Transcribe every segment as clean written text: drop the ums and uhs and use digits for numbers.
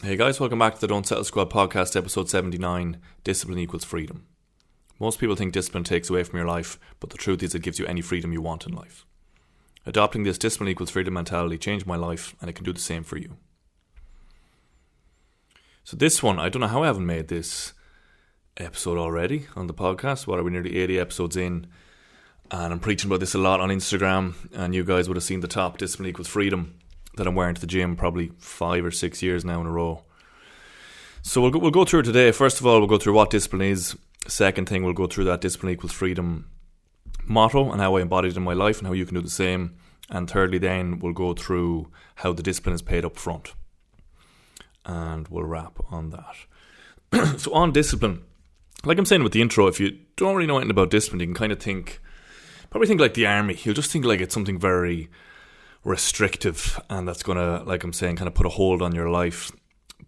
Hey guys, welcome back to the Don't Settle Squad podcast, episode 79, Discipline Equals Freedom. Most people think discipline takes away from your life, but the truth is it gives you any freedom you want in life. Adopting this discipline equals freedom mentality changed my life, and it can do the same for you. So this one, I don't know how I haven't made this episode already on the podcast. What are we, nearly 80 episodes in? And I'm preaching about this a lot on Instagram, and you guys would have seen the top, Discipline Equals Freedom, that I'm wearing to the gym probably 5 or 6 years now in a row. So we'll go through it today. First of all, we'll go through what discipline is. Second thing, we'll go through that Discipline Equals Freedom motto and how I embodied it in my life and how you can do the same. And thirdly, then we'll go through how the discipline is paid up front. And we'll wrap on that. So on discipline, like I'm saying with the intro, if you don't really know anything about discipline, you can kind of probably think like the army. You'll just think like it's something very restrictive and that's going to, like I'm saying, kind of put a hold on your life.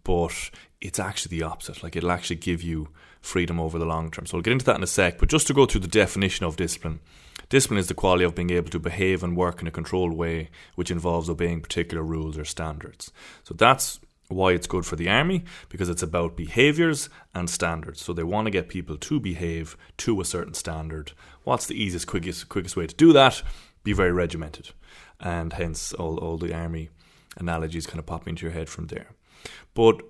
But it's actually the opposite. Like, it'll actually give you freedom over the long term. So we'll get into that in a sec. But just to go through the definition of discipline. Discipline is the quality of being able to behave and work in a controlled way, which involves obeying particular rules or standards. So that's why it's good for the army, because it's about behaviours and standards. So they want to get people to behave to a certain standard. What's the easiest, quickest way to do that? Be very regimented. And hence all the army analogies kind of pop into your head from there. But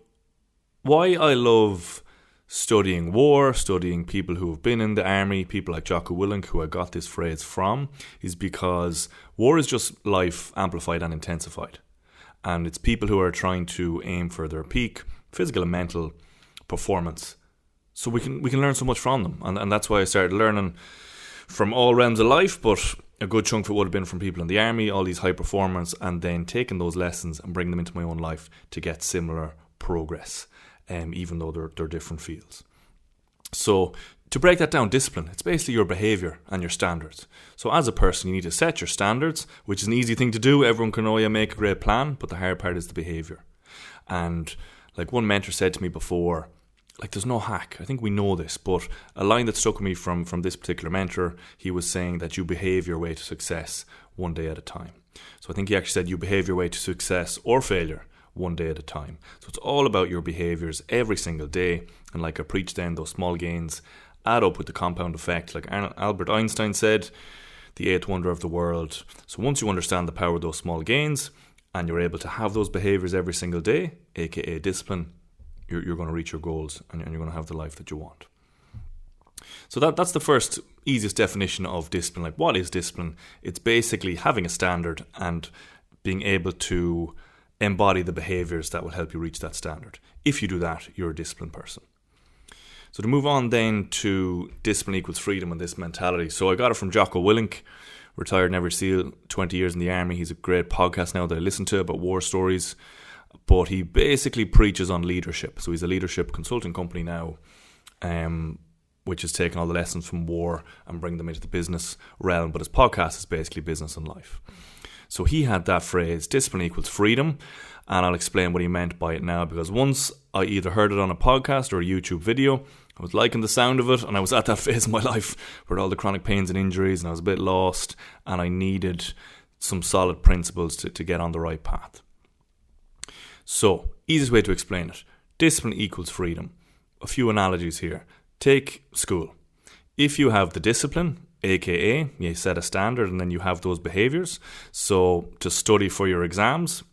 why I love studying war, studying people who have been in the army, people like Jocko Willink, who I got this phrase from, is because war is just life amplified and intensified. And it's people who are trying to aim for their peak physical and mental performance. So we can learn so much from them. And that's why I started learning from all realms of life, but a good chunk of it would have been from people in the army, all these high performers, and then taking those lessons and bringing them into my own life to get similar progress, even though they're different fields. So to break that down, discipline, it's basically your behaviour and your standards. So as a person, you need to set your standards, which is an easy thing to do. Everyone can know you make a great plan, but the hard part is the behaviour. And like one mentor said to me before, like, there's no hack. I think we know this, but a line that stuck with me from this particular mentor, he was saying that you behave your way to success one day at a time. So I think he actually said you behave your way to success or failure one day at a time. So it's all about your behaviours every single day. And like I preached then, those small gains add up with the compound effect. Like Albert Einstein said, the eighth wonder of the world. So once you understand the power of those small gains and you're able to have those behaviours every single day, aka discipline, you're going to reach your goals and you're going to have the life that you want. So that's the first easiest definition of discipline. Like, what is discipline? It's basically having a standard and being able to embody the behaviours that will help you reach that standard. If you do that, you're a disciplined person. So to move on then to discipline equals freedom and this mentality. So I got it from Jocko Willink, retired Never SEAL, 20 years in the army. He's a great podcast now that I listen to about war stories. But he basically preaches on leadership. So he's a leadership consulting company now, which has taken all the lessons from war and bring them into the business realm. But his podcast is basically business and life. So he had that phrase, discipline equals freedom. And I'll explain what he meant by it now. Because once I either heard it on a podcast or a YouTube video, I was liking the sound of it. And I was at that phase of my life where all the chronic pains and injuries. And I was a bit lost. And I needed some solid principles to get on the right path. So, easiest way to explain it. Discipline equals freedom. A few analogies here. Take school. If you have the discipline, aka you set a standard and then you have those behaviours. So, to study for your exams,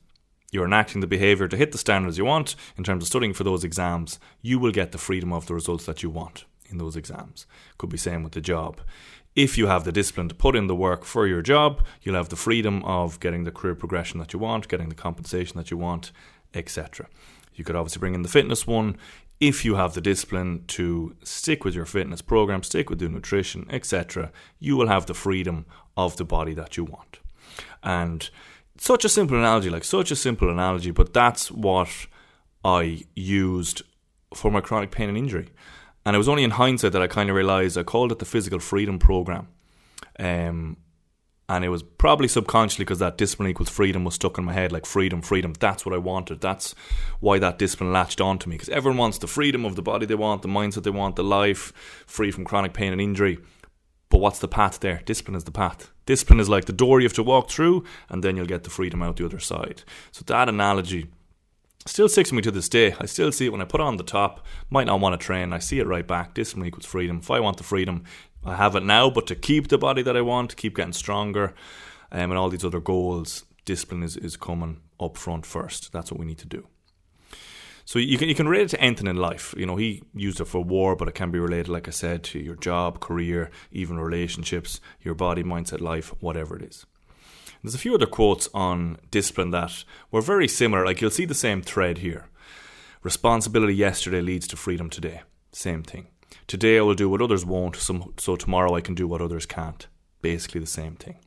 you're enacting the behaviour to hit the standards you want. In terms of studying for those exams, you will get the freedom of the results that you want in those exams. Could be same with the job. If you have the discipline to put in the work for your job, you'll have the freedom of getting the career progression that you want, getting the compensation that you want, etc. You could obviously bring in the fitness one. If you have the discipline to stick with your fitness program, stick with your nutrition, etc., you will have the freedom of the body that you want. And such a simple analogy, but that's what I used for my chronic pain and injury. And it was only in hindsight that I kind of realised I called it the Physical Freedom Program. And it was probably subconsciously because that discipline equals freedom was stuck in my head, like freedom. That's what I wanted. That's why that discipline latched onto me. Because everyone wants the freedom of the body they want, the mindset they want, the life, free from chronic pain and injury. But what's the path there? Discipline is the path. Discipline is like the door you have to walk through, and then you'll get the freedom out the other side. So that analogy Still sticks with me to this day. I still see it when I put on the top. Might not want to train. I see it right back. Discipline equals freedom. If I want the freedom, I have it now. But to keep the body that I want, to keep getting stronger, and all these other goals, discipline is coming up front first. That's what we need to do. So you can relate it to anything in life. He used it for war, but it can be related, like I said, to your job, career, even relationships, your body, mindset, life, whatever it is. There's a few other quotes on discipline that were very similar. Like, you'll see the same thread here. Responsibility yesterday leads to freedom today. Same thing. Today I will do what others won't, so tomorrow I can do what others can't. Basically the same thing.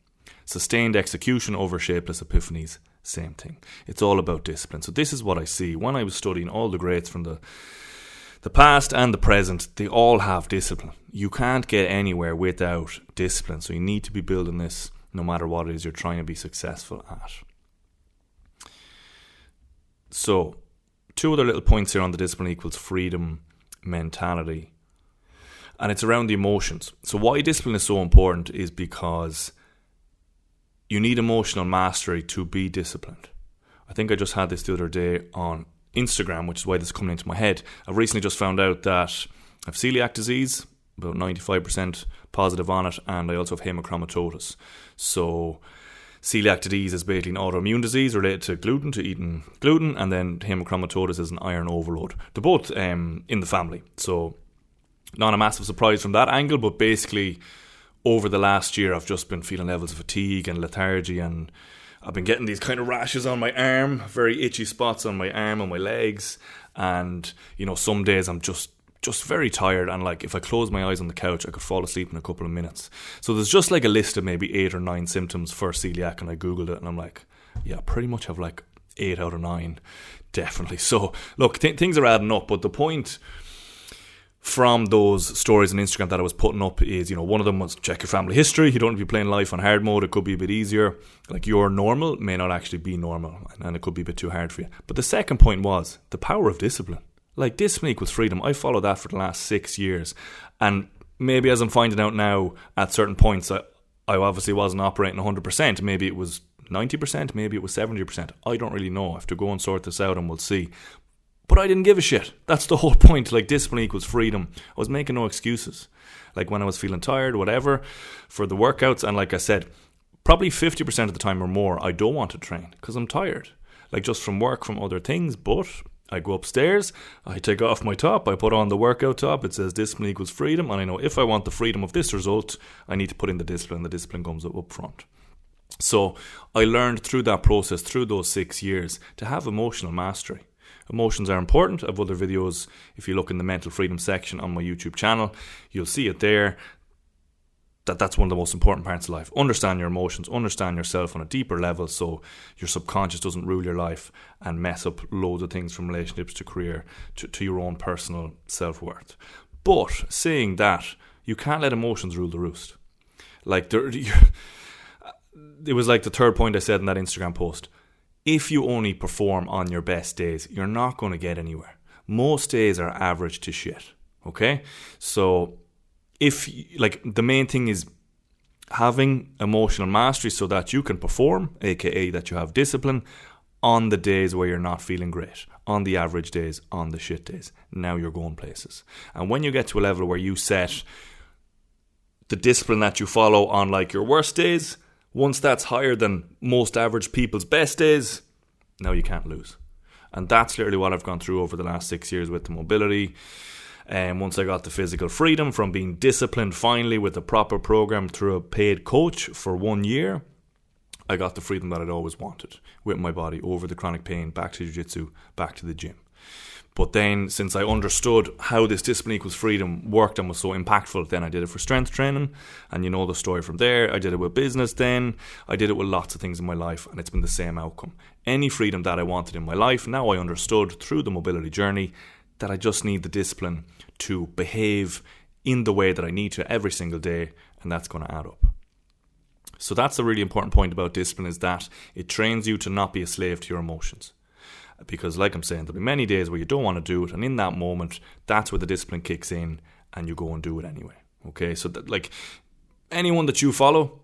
Sustained execution over shapeless epiphanies. Same thing. It's all about discipline. So this is what I see. When I was studying all the greats from the past and the present, they all have discipline. You can't get anywhere without discipline. So you need to be building this no matter what it is you're trying to be successful at. So, 2 other little points here on the discipline equals freedom mentality. And it's around the emotions. So why discipline is so important is because you need emotional mastery to be disciplined. I think I just had this the other day on Instagram, which is why this is coming into my head. I've recently just found out that I have celiac disease, about 95% positive on it, and I also have hemochromatosis. So celiac disease is basically an autoimmune disease related to eating gluten, and then hemochromatosis is an iron overload. They're both in the family, so not a massive surprise from that angle, but basically over the last year I've just been feeling levels of fatigue and lethargy, and I've been getting these kind of rashes on my arm, very itchy spots on my arm and my legs, and some days I'm just very tired, and like if I close my eyes on the couch I could fall asleep in a couple of minutes. So there's just like a list of maybe 8 or 9 symptoms for celiac, and I googled it and I'm like, yeah, pretty much have like 8 out of 9 definitely. So look, things are adding up, but the point from those stories on Instagram that I was putting up is, one of them was check your family history. You don't have to be playing life on hard mode. It could be a bit easier. Like, your normal may not actually be normal, and it could be a bit too hard for you. But the second point was the power of discipline. Like, discipline equals freedom. I followed that for the last 6 years. And maybe as I'm finding out now, at certain points, I obviously wasn't operating 100%. Maybe it was 90%, maybe it was 70%. I don't really know. I have to go and sort this out and we'll see. But I didn't give a shit. That's the whole point. Like, discipline equals freedom. I was making no excuses. Like, when I was feeling tired, whatever, for the workouts. And like I said, probably 50% of the time or more, I don't want to train because I'm tired. Like, just from work, from other things. But I go upstairs, I take off my top, I put on the workout top, it says discipline equals freedom, and I know if I want the freedom of this result, I need to put in the discipline comes up front. So I learned through that process, through those 6 years, to have emotional mastery. Emotions are important. I have other videos. If you look in the mental freedom section on my YouTube channel, you'll see it there. That's one of the most important parts of life. Understand your emotions, understand yourself on a deeper level so your subconscious doesn't rule your life and mess up loads of things from relationships to career to your own personal self-worth. But saying that, you can't let emotions rule the roost. Like, it was like the third point I said in that Instagram post. If you only perform on your best days, you're not going to get anywhere. Most days are average to shit. Okay? So the main thing is having emotional mastery so that you can perform, aka that you have discipline, on the days where you're not feeling great, on the average days, on the shit days. Now you're going places. And when you get to a level where you set the discipline that you follow on like your worst days, once that's higher than most average people's best days, now you can't lose. And that's literally what I've gone through over the last 6 years with the mobility. And once I got the physical freedom from being disciplined finally with a proper program through a paid coach for 1 year, I got the freedom that I'd always wanted with my body over the chronic pain, back to Jiu-Jitsu, back to the gym. But then since I understood how this discipline equals freedom worked and was so impactful, then I did it for strength training. And you know the story from there. I did it with business then. I did it with lots of things in my life, and it's been the same outcome. Any freedom that I wanted in my life, now I understood through the mobility journey that I just need the discipline to behave in the way that I need to every single day, and that's going to add up. So that's a really important point about discipline, is that it trains you to not be a slave to your emotions. Because like I'm saying, there'll be many days where you don't want to do it, and in that moment, that's where the discipline kicks in and you go and do it anyway. Okay, so like anyone that you follow,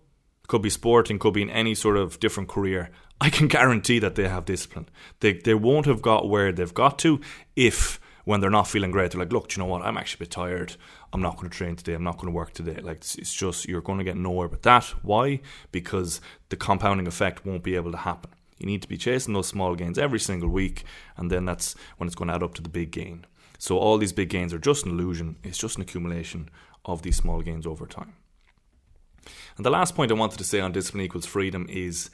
could be sporting, could be in any sort of different career, I can guarantee that they have discipline. They won't have got where they've got to if, when they're not feeling great, they're like, look, do you know what, I'm actually a bit tired, I'm not going to train today, I'm not going to work today. Like, it's just, you're going to get nowhere with that. Why? Because the compounding effect won't be able to happen. You need to be chasing those small gains every single week, and then that's when it's going to add up to the big gain. So all these big gains are just an illusion. It's just an accumulation of these small gains over time. And the last point I wanted to say on discipline equals freedom is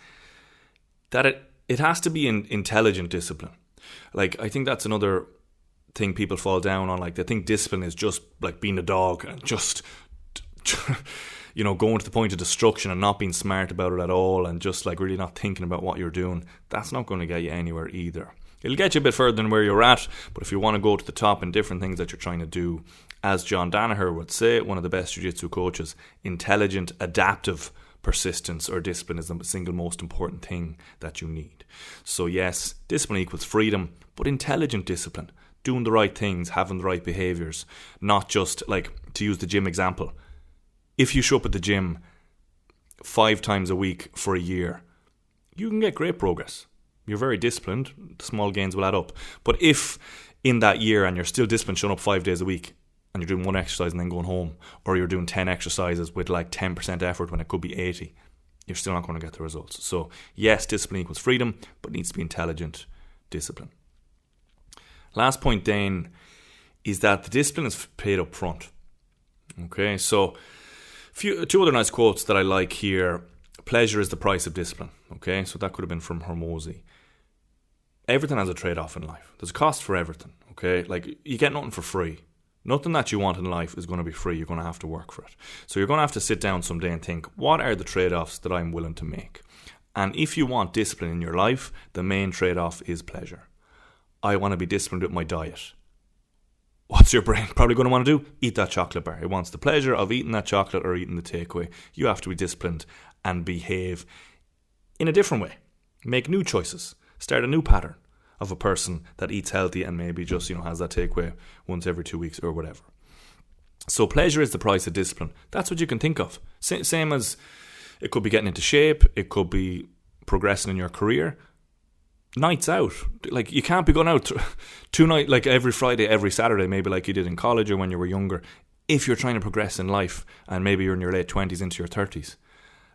that it has to be an intelligent discipline. Like, I think that's another thing people fall down on. Like, they think discipline is just like being a dog and just going to the point of destruction and not being smart about it at all, and just like really not thinking about what you're doing. That's not going to get you anywhere either. It'll get you a bit further than where you're at, but if you want to go to the top in different things that you're trying to do, as John Danaher would say, one of the best jiu-jitsu coaches, intelligent, adaptive persistence or discipline is the single most important thing that you need. So yes, discipline equals freedom, but intelligent discipline, doing the right things, having the right behaviours, not just, like, to use the gym example, if you show up at the gym 5 times a week for a year, you can get great progress. You're very disciplined, the small gains will add up. But if in that year and you're still disciplined, showing up 5 days a week, and you're doing one exercise and then going home, or you're doing 10 exercises with like 10% effort when it could be 80, you're still not going to get the results. So yes, discipline equals freedom, but it needs to be intelligent discipline. Last point then is that the discipline is paid up front. Okay, so two other nice quotes that I like here. Pleasure is the price of discipline. Okay, so that could have been from Hormozy. Everything has a trade-off in life. There's a cost for everything. Okay, like, you get nothing for free. Nothing that you want in life is going to be free. You're going to have to work for it. So you're going to have to sit down someday and think, what are the trade-offs that I'm willing to make? And if you want discipline in your life, the main trade-off is pleasure. I want to be disciplined with my diet. What's your brain probably going to want to do? Eat that chocolate bar. It wants the pleasure of eating that chocolate or eating the takeaway. You have to be disciplined and behave in a different way. Make new choices. Start a new pattern of a person that eats healthy and maybe just, has that takeaway once every 2 weeks or whatever. So pleasure is the price of discipline. That's what you can think of. Same as it could be getting into shape. It could be progressing in your career. Nights out. Like, you can't be going out 2 nights, like every Friday, every Saturday, maybe like you did in college or when you were younger, if you're trying to progress in life and maybe you're in your late 20s into your 30s.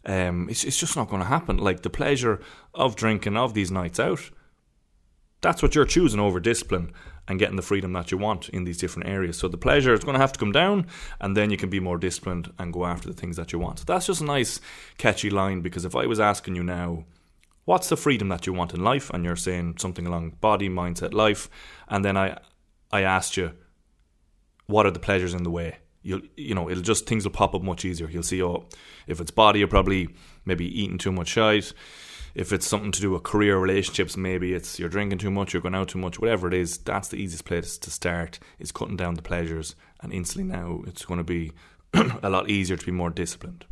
It's just not going to happen. Like, the pleasure of drinking, of these nights out, that's what you're choosing over discipline and getting the freedom that you want in these different areas. So the pleasure is going to have to come down, and then you can be more disciplined and go after the things that you want. So that's just a nice catchy line, because if I was asking you now, what's the freedom that you want in life? And you're saying something along body, mindset, life. And then I asked you, what are the pleasures in the way? It'll just, things will pop up much easier. You'll see, if it's body, you're probably maybe eating too much shite. If it's something to do with career, relationships, maybe it's you're drinking too much, you're going out too much, whatever it is, that's the easiest place to start, is cutting down the pleasures. And instantly now it's going to be a lot easier to be more disciplined.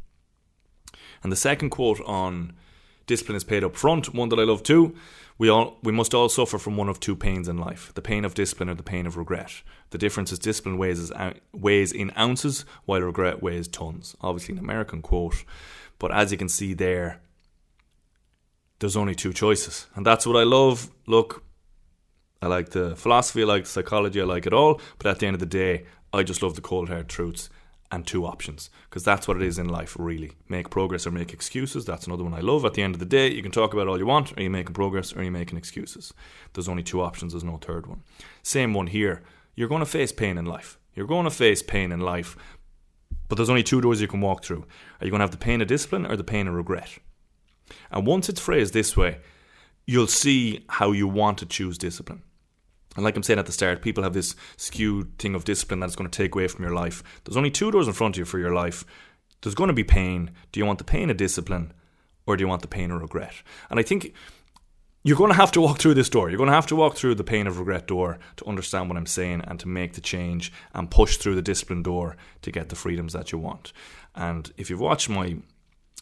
And the second quote on discipline is paid up front, one that I love too. We must all suffer from one of 2 pains in life, the pain of discipline or the pain of regret. The difference is discipline weighs in ounces, while regret weighs tons. Obviously an American quote, but as you can see there's only 2 choices. And that's what I love. Look, I like the philosophy, I like the psychology, I like it all. But at the end of the day, I just love the cold hard truths and 2 options. Because that's what it is in life, really. Make progress or make excuses. That's another one I love. At the end of the day, you can talk about all you want. Are you making progress or are you making excuses? There's only 2 options. There's no third one. Same one here. You're going to face pain in life. You're going to face pain in life. But there's only 2 doors you can walk through. Are you going to have the pain of discipline or the pain of regret? And once it's phrased this way, you'll see how you want to choose discipline. And like I'm saying at the start, people have this skewed thing of discipline that's going to take away from your life. There's only 2 doors in front of you for your life. There's going to be pain. Do you want the pain of discipline or do you want the pain of regret? And I think you're going to have to walk through this door. You're going to have to walk through the pain of regret door to understand what I'm saying and to make the change and push through the discipline door to get the freedoms that you want. And if you've watched my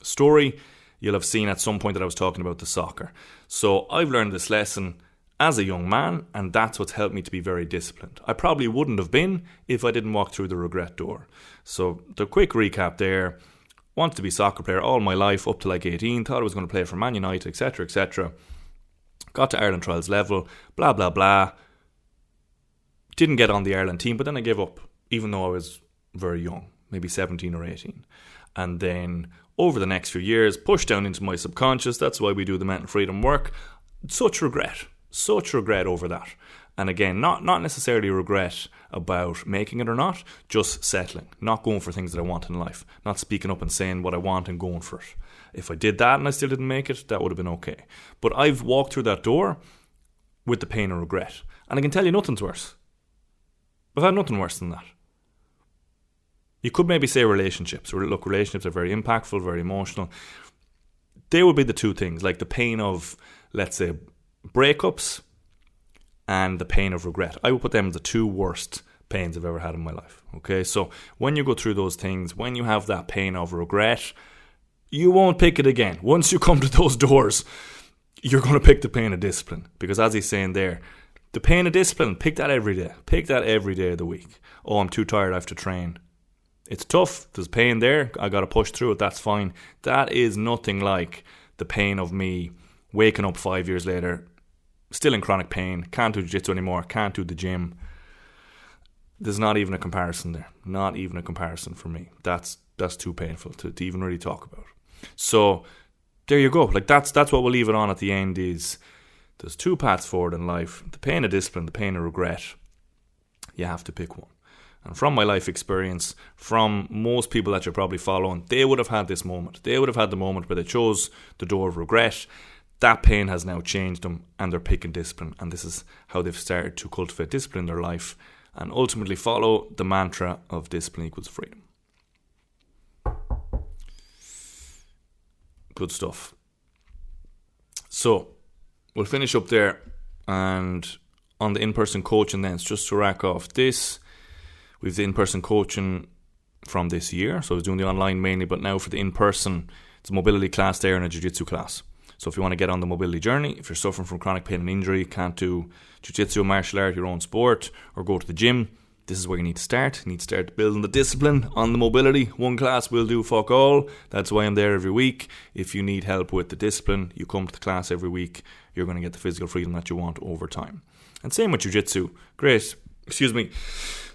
story, you'll have seen at some point that I was talking about the soccer. So I've learned this lesson as a young man, and that's what's helped me to be very disciplined. I probably wouldn't have been if I didn't walk through the regret door. So the quick recap there, Wanted to be a soccer player all my life up to like 18. Thought I was going to play for Man United, etc., etc. Got to Ireland trials level, blah, blah, blah. Didn't get on the Ireland team, but then I gave up, even though I was very young, maybe 17 or 18. And then over the next few years, pushed down into my subconscious. That's why we do the mental freedom work. Such regret over that. And again, not necessarily regret about making it or not, just settling, not going for things that I want in life, not speaking up and saying what I want and going for it. If I did that and I still didn't make it, that would have been okay. But I've walked through that door with the pain and regret. And I can tell you nothing's worse. I've had nothing worse than that. You could maybe say relationships. Look, relationships are very impactful, very emotional. They would be the two things, like the pain of, let's say, breakups and the pain of regret. I would put them as the two worst pains I've ever had in my life. Okay, so when you go through those things, when you have that pain of regret, you won't pick it again. Once you come to those doors, you're going to pick the pain of discipline. Because as he's saying there, the pain of discipline, pick that every day. Pick that every day of the week. Oh, I'm too tired, I have to train. It's tough. There's pain there. I got to push through it. That's fine. That is nothing like the pain of me waking up 5 years later, still in chronic pain, can't do jiu-jitsu anymore, can't do the gym. There's not even a comparison there. Not even a comparison for me. That's too painful to even really talk about. So there you go. Like that's what we'll leave it on at the end is there's two paths forward in life. The pain of discipline, the pain of regret. You have to pick one. And from my life experience, from most people that you're probably following, they would have had this moment. They would have had the moment where they chose the door of regret. That pain has now changed them and they're picking discipline. And this is how they've started to cultivate discipline in their life and ultimately follow the mantra of discipline equals freedom. Good stuff. So we'll finish up there. And on the in-person coaching then, it's just to rack off this. We've the in-person coaching from this year. So I was doing the online mainly, but now for the in-person, it's a mobility class there and a jiu-jitsu class. So if you want to get on the mobility journey, if you're suffering from chronic pain and injury, can't do jiu-jitsu, martial art, your own sport, or go to the gym, this is where you need to start. You need to start building the discipline on the mobility. One class will do fuck all. That's why I'm there every week. If you need help with the discipline, you come to the class every week. You're going to get the physical freedom that you want over time. And same with jiu-jitsu. Great.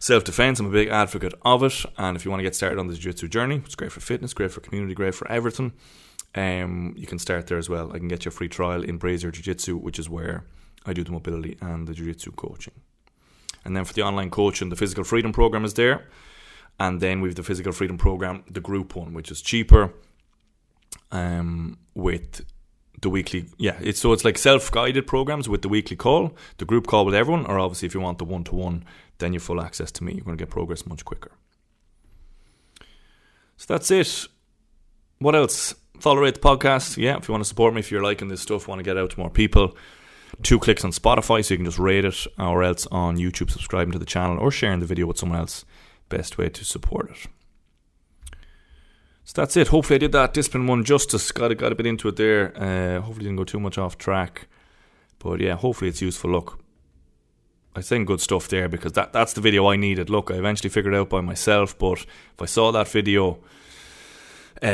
Self-defense, I'm a big advocate of it. And if you want to get started on the jiu-jitsu journey, it's great for fitness, great for community, great for everything. You can start there as well. I can get you a free trial in Brazier Jiu-Jitsu, which is where I do the mobility and the jiu-jitsu coaching. And then for the online coaching, the physical freedom program is there. And then we have the physical freedom program, the group one, which is cheaper with the weekly. Yeah, it's like self-guided programs with the weekly call, the group call with everyone, or obviously if you want the one-to-one, then you have full access to me. You're going to get progress much quicker. So that's it. What else? Follow, rate the podcast. Yeah, if you want to support me, if you're liking this stuff, want to get out to more people, 2 clicks on Spotify so you can just rate it, or else on YouTube subscribing to the channel or sharing the video with someone else. Best way to support it. So that's it. Hopefully I did that discipline one justice. Got a bit into it there. Hopefully didn't go too much off track. But yeah, hopefully it's useful. Look, I think good stuff there because that's the video I needed. Look, I eventually figured it out by myself, but if I saw that video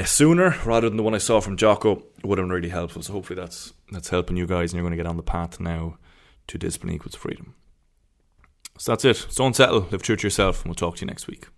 sooner rather than the one I saw from Jocko, it would have been really helpful. So hopefully that's helping you guys and you're going to get on the path now to discipline equals freedom. So that's it. So don't settle, live true to yourself, and we'll talk to you next week.